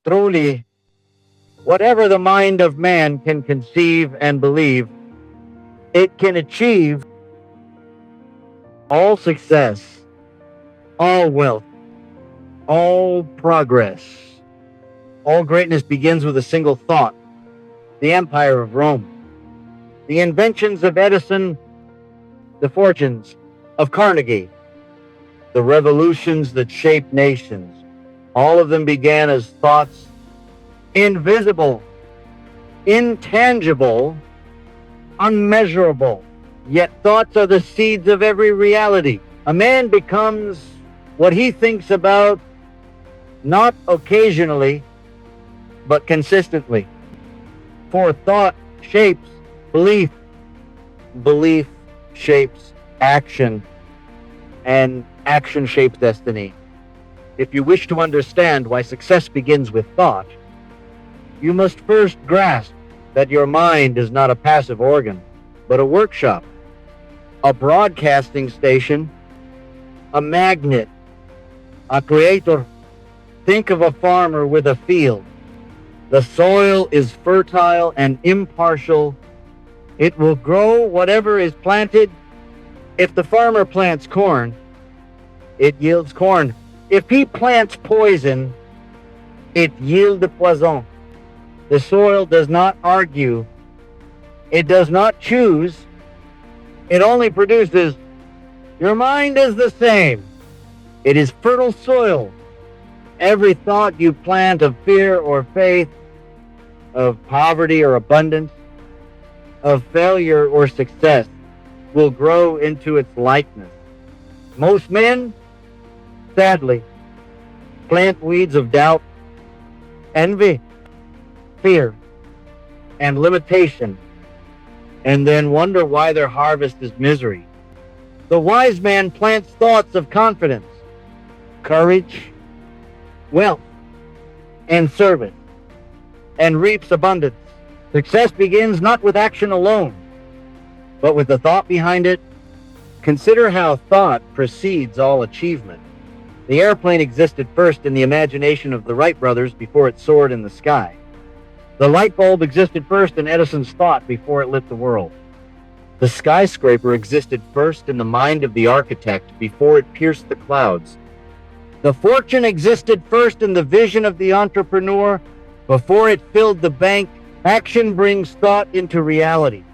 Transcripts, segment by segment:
Truly, whatever the mind of man can conceive and believe, it can achieve all success, all wealth, all progress. All greatness begins with a single thought: the Empire of Rome. The inventions of Edison, the fortunes of Carnegie, the revolutions that shaped nations, all of them began as thoughts, invisible, intangible, unmeasurable. Yet thoughts are the seeds of every reality. A man becomes what he thinks about, not occasionally, but consistently. For thought shapes belief, belief shapes action, and action shapes destiny. If you wish to understand why success begins with thought, you must first grasp that your mind is not a passive organ, but a workshop, a broadcasting station, a magnet, a creator. Think of a farmer with a field. The soil is fertile and impartial. It will grow whatever is planted. If the farmer plants corn, it yields corn. If he plants poison, it yields poison. The soil does not argue. It does not choose. It only produces. Your mind is the same. It is fertile soil. Every thought you plant of fear or faith, of poverty or abundance, of failure or success, will grow into its likeness. Most men, sadly, plant weeds of doubt, envy, fear, and limitation, and then wonder why their harvest is misery. The wise man plants thoughts of confidence, courage, wealth, and service, and reaps abundance. Success begins not with action alone, but with the thought behind it. Consider how thought precedes all achievement. The airplane existed first in the imagination of the Wright brothers before it soared in the sky. The light bulb existed first in Edison's thought before it lit the world. The skyscraper existed first in the mind of the architect before it pierced the clouds. The fortune existed first in the vision of the entrepreneur before it filled the bank. Action brings thought into reality.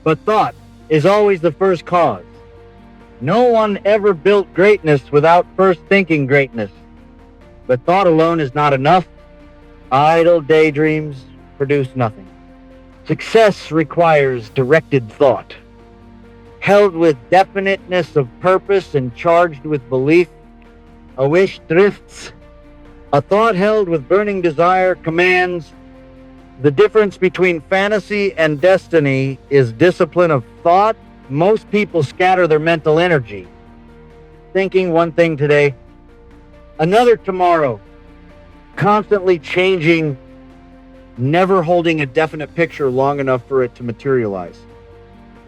But thought is always the first cause. No one ever built greatness without first thinking greatness. But thought alone is not enough. Idle daydreams produce nothing. Success requires directed thought, held with definiteness of purpose and charged with belief. A wish drifts. A thought held with burning desire commands. The difference between fantasy and destiny is discipline of thought. Most people scatter their mental energy, thinking one thing today, another tomorrow, constantly changing, never holding a definite picture long enough for it to materialize.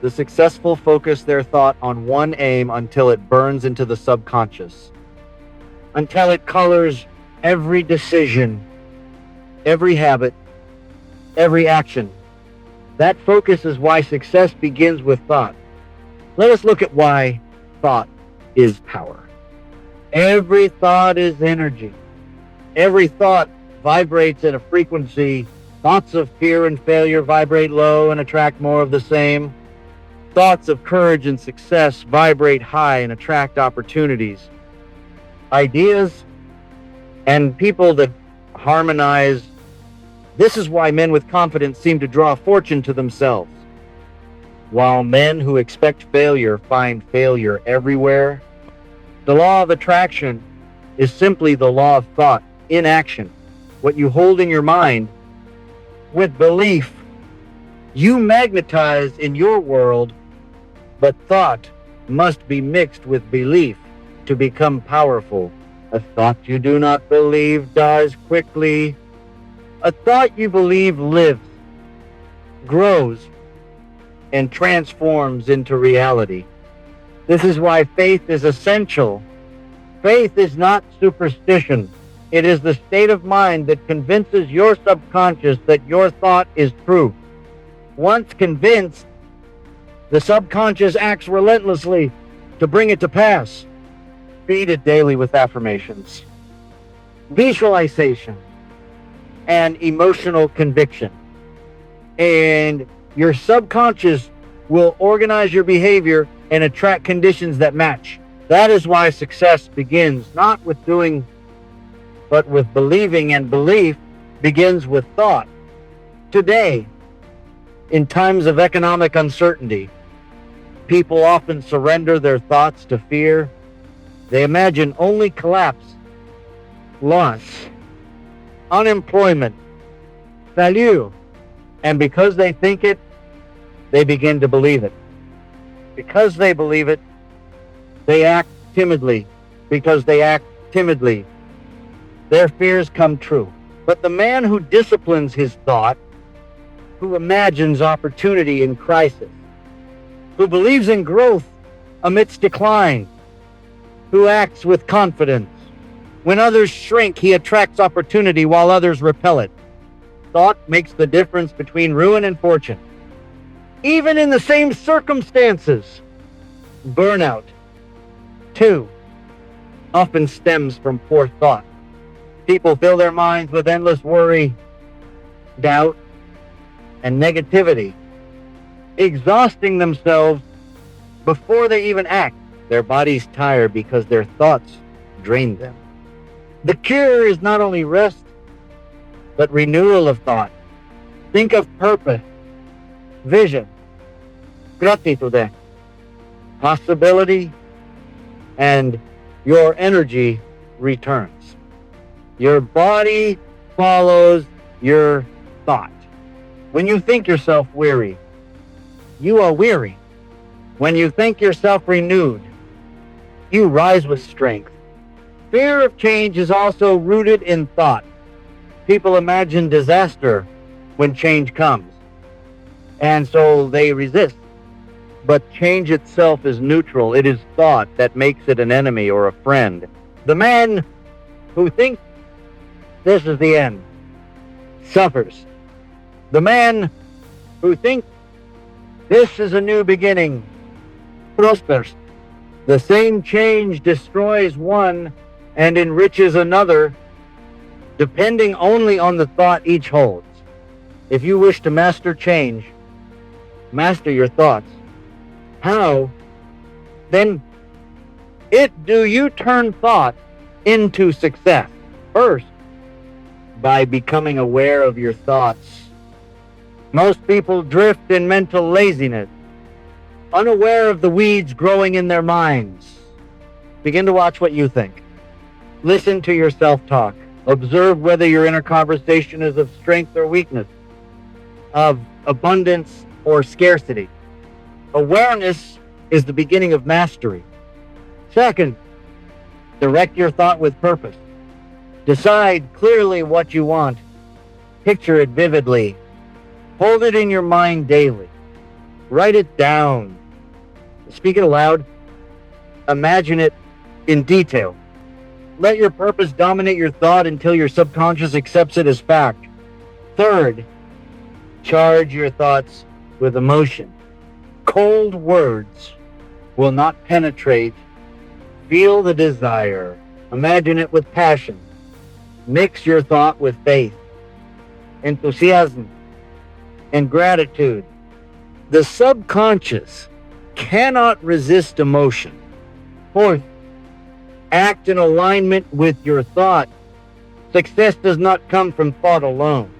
The successful focus their thought on one aim until it burns into the subconscious, until it colors every decision, every habit, every action. That focus is why success begins with thought. Let us look at why thought is power. Every thought is energy. Every thought vibrates at a frequency. Thoughts of fear and failure vibrate low and attract more of the same. Thoughts of courage and success vibrate high and attract opportunities. Ideas and people that harmonize. This is why men with confidence seem to draw fortune to themselves, while men who expect failure find failure everywhere. The law of attraction is simply the law of thought in action. What you hold in your mind with belief, you magnetize in your world, but thought must be mixed with belief to become powerful. A thought you do not believe dies quickly. A thought you believe lives, grows, and transforms into reality. This is why faith is essential. Faith is not superstition. It is the state of mind that convinces your subconscious that your thought is true. Once convinced, the subconscious acts relentlessly to bring it to pass. Feed it daily with affirmations, visualization, and emotional conviction. And your subconscious will organize your behavior and attract conditions that match. That is why success begins not with doing, but with believing, and belief begins with thought. Today, in times of economic uncertainty, people often surrender their thoughts to fear. They imagine only collapse, loss, unemployment, failure, and because they think it, they begin to believe it. Because they believe it, they act timidly. Because they act timidly, their fears come true. But the man who disciplines his thought, who imagines opportunity in crisis, who believes in growth amidst decline, who acts with confidence. When others shrink, he attracts opportunity while others repel it. Thought makes the difference between ruin and fortune. Even in the same circumstances, burnout, too, often stems from poor thought. People fill their minds with endless worry, doubt, and negativity, exhausting themselves before they even act. Their bodies tire because their thoughts drain them. The cure is not only rest, but renewal of thought. Think of purpose, vision, gratitude, possibility, and your energy returns. Your body follows your thought. When you think yourself weary, you are weary. When you think yourself renewed, you rise with strength. Fear of change is also rooted in thought. People imagine disaster when change comes, and so they resist. But change itself is neutral. It is thought that makes it an enemy or a friend. The man who thinks this is the end suffers. The man who thinks this is a new beginning prospers. The same change destroys one and enriches another, depending only on the thought each holds. If you wish to master change, master your thoughts. How, then, do you turn thought into success? First, by becoming aware of your thoughts. Most people drift in mental laziness, unaware of the weeds growing in their minds. Begin to watch what you think. Listen to your self-talk. Observe whether your inner conversation is of strength or weakness, of abundance or scarcity. Awareness is the beginning of mastery. Second, direct your thought with purpose. Decide clearly what you want. Picture it vividly. Hold it in your mind daily. Write it down. Speak it aloud. Imagine it in detail. Let your purpose dominate your thought until your subconscious accepts it as fact. Third, charge your thoughts with emotion. Cold words will not penetrate. Feel the desire. Imagine it with passion. Mix your thought with faith, enthusiasm, and gratitude. The subconscious cannot resist emotion. Fourth, act in alignment with your thought. Success does not come from thought alone,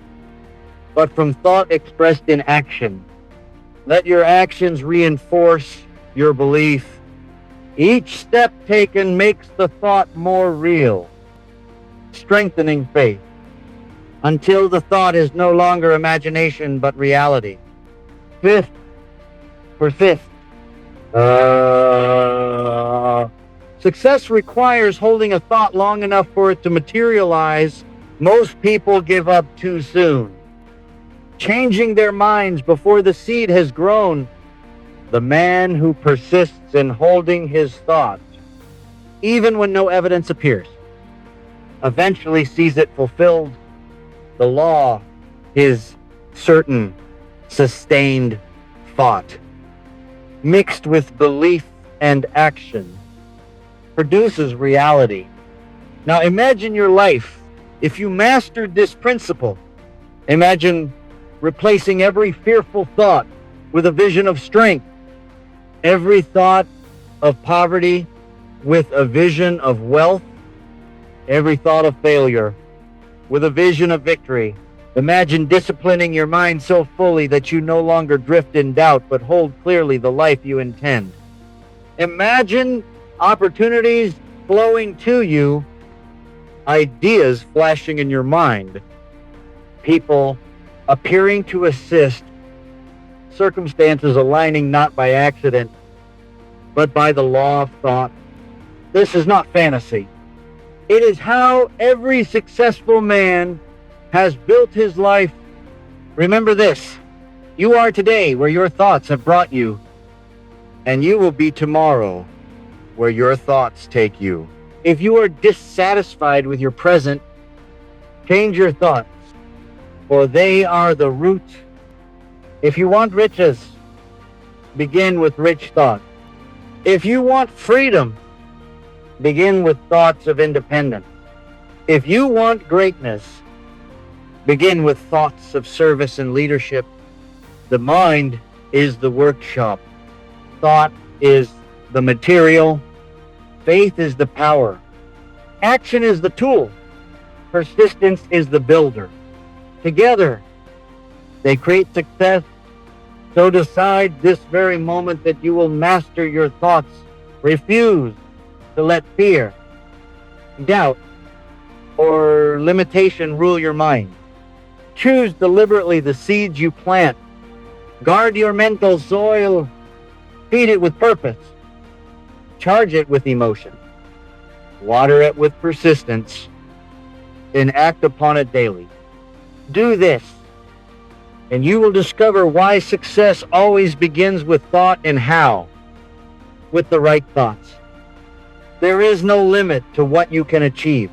but from thought expressed in action. Let your actions reinforce your belief. Each step taken makes the thought more real, strengthening faith, until the thought is no longer imagination but reality. Fifth, success requires holding a thought long enough for it to materialize. Most people give up too soon, changing their minds before the seed has grown. The man who persists in holding his thought, even when no evidence appears, eventually sees it fulfilled. The law is certain, sustained thought, mixed with belief and action, produces reality. Now imagine your life. If you mastered this principle, imagine replacing every fearful thought with a vision of strength, every thought of poverty with a vision of wealth, every thought of failure with a vision of victory. Imagine disciplining your mind so fully that you no longer drift in doubt, but hold clearly the life you intend. Imagine opportunities flowing to you, ideas flashing in your mind, people appearing to assist, circumstances aligning not by accident, but by the law of thought. This is not fantasy. It is how every successful man has built his life. Remember this: you are today where your thoughts have brought you, and you will be tomorrow where your thoughts take you. If you are dissatisfied with your present, change your thoughts, for they are the root. If you want riches, begin with rich thoughts. If you want freedom, begin with thoughts of independence. If you want greatness, begin with thoughts of service and leadership. The mind is the workshop. Thought is the material. Faith is the power. Action is the tool. Persistence is the builder. Together, they create success. So decide this very moment that you will master your thoughts. Refuse to let fear, doubt, or limitation rule your mind. Choose deliberately the seeds you plant. Guard your mental soil. Feed it with purpose. Charge it with emotion. Water it with persistence. And act upon it daily. Do this, and you will discover why success always begins with thought, and how. With the right thoughts. There is no limit to what you can achieve.